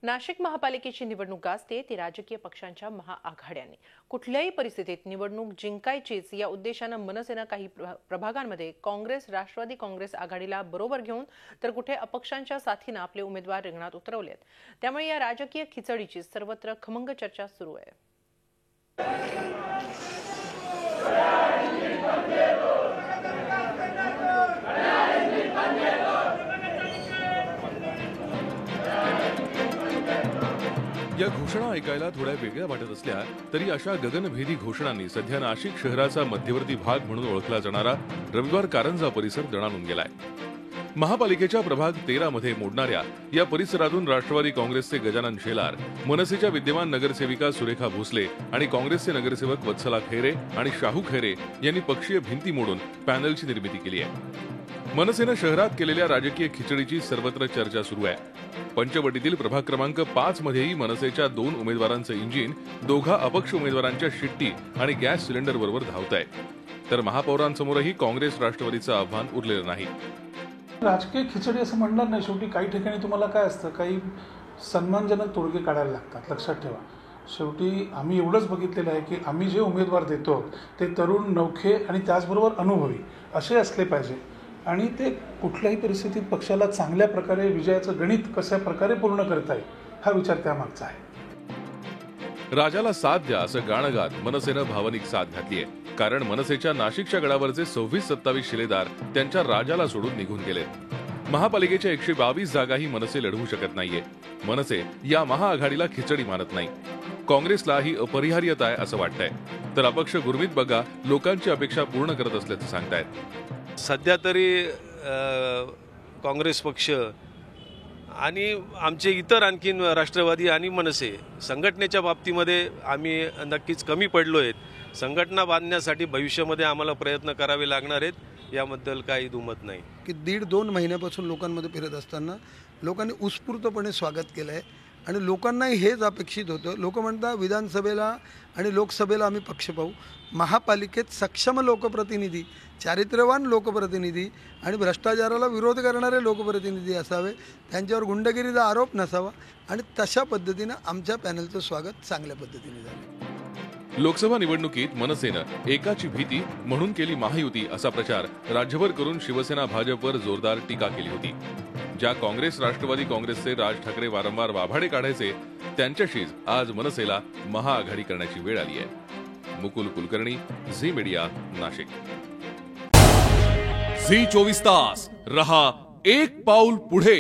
नाशिक महापालिकेची निवडणूक गाजते ती राजकीय पक्षांच्या महाआघाड्यांनी कुठल्याही परिस्थितीत निवडणूक जिंकायचीच या उद्देशानं मनसेनं काही प्रभागांमध्ये काँग्रेस राष्ट्रवादी काँग्रेस आघाडीला बरोबर घेऊन तर कुठे अपक्षांच्या साथीनं आपले उमेदवार रिंगणात उतरवलेत। त्यामुळे या राजकीय खिचडीची सर्वत्र खमंग चर्चा सुरू आहे। या घोषणा ऐकायला थोड्या वेगळ्या वाटत असल्या तरी अशा गगनभेदी घोषणांनी सध्या नाशिक शहराचा मध्यवर्ती भाग म्हणून ओळखला जाणारा रविवार कारंजा परिसर दणाणून गेलाय। महापालिकेच्या प्रभाग 13 मध्ये मोडणाऱ्या या परिसरातून राष्ट्रवादी काँग्रेसचे गजानन शेलार, मनसेच्या विद्यमान नगरसेविका सुरेखा भोसले आणि काँग्रेसचे नगरसेवक वत्सला खैरे आणि शाहू खैरे यांनी पक्षीय भिंती मोडून पॅनलची निर्मिती केली आहे। मनसेनं शहरात केलेल्या राजकीय खिचडीची सर्वत्र चर्चा सुरू आहे। पंचवटीतील प्रभाग क्रमांक 5 मध्येही मनसेच्या 2 उमेदवारांचं इंजिन दोघा अपक्ष उमेदवारांच्या शिट्टी आणि गॅस सिलेंडर बरोबर धावत आहे, तर महापौरांसमोरही काँग्रेस राष्ट्रवादीचं आव्हान उरलेलं नाही। राजकीय खिचडी असं म्हणणार नाही, शेवटी काही ठिकाणी तुम्हाला काय असतं, काही सन्मानजनक तोडगे काढायला लागतात। लक्षात ठेवा, शेवटी आम्ही एवढंच बघितलेलं आहे की आम्ही जे उमेदवार देतो ते तरुण, नौखे आणि त्याचबरोबर अनुभवी असे असले पाहिजे आणि ते कुठल्याही परिस्थितीत पक्षाला चांगल्या प्रकारे विजयाचं गणित कशा प्रकारे पूर्ण करता येईल हा विचार त्यामागचा आहे। राजाला साथ द्या असं गाणं गात मनसेनं भावनिक साथ घातली आहे, कारण मनसेच्या नाशिकच्या गडावरचे 26-27 शिलेदार त्यांच्या राजाला सोडून निघून गेलेत। महापालिकेच्या 122 जागाही मनसे लढवू शकत नाहीये। मनसे या महाआघाडीला खिचडी मानत नाही। काँग्रेसला ही अपरिहार्यता आहे असं वाटतंय, तर अपक्ष गुरमीत बघा लोकांची अपेक्षा पूर्ण करत असल्याचं सांगतायत। सध्या तरी काँग्रेस पक्ष आणि आमचे इतर आणखीन राष्ट्रवादी आणि मनसे संघटनेच्या बाबतीमध्ये आम्ही नक्कीच कमी पडलो आहेत। संघटना बांधण्यासाठी भविष्यामध्ये आम्हाला प्रयत्न करावे लागणार आहेत, याबद्दल काही दुमत नाही। की 1.5-2 महिन्यापासून लोकांमध्ये फिरत असताना लोकांनी उत्स्फूर्तपणे स्वागत केलं आहे आणि लोकांनाही हेच अपेक्षित होतं। लोक म्हणतात विधानसभेला आणि लोकसभेला आम्ही पक्ष पाहू, महापालिकेत सक्षम लोकप्रतिनिधी, चारित्र्यवान लोकप्रतिनिधी आणि भ्रष्टाचाराला विरोध करणारे लोकप्रतिनिधी असावे, त्यांच्यावर गुंडगिरीचा आरोप नसावा आणि तशा पद्धतीनं आमच्या पॅनलचं स्वागत चांगल्या पद्धतीने झालं। लोकसभा निवडणुकीत मनसेनं एकाची भीती म्हणून केली महायुती असा प्रचार राज्यभर करून शिवसेना भाजपवर जोरदार टीका केली होती। ज्या काँग्रेस राष्ट्रवादी काँग्रेसचे राज ठाकरे वारंवार वाभाडे काढायचे, त्यांच्याशीच आज मनसेला महाआघाडी करण्याची वेळ आली आहे। मुकुल कुलकर्णी, झी मीडिया, नाशिक। झी 24 तास रहा एक पाऊल पुढे।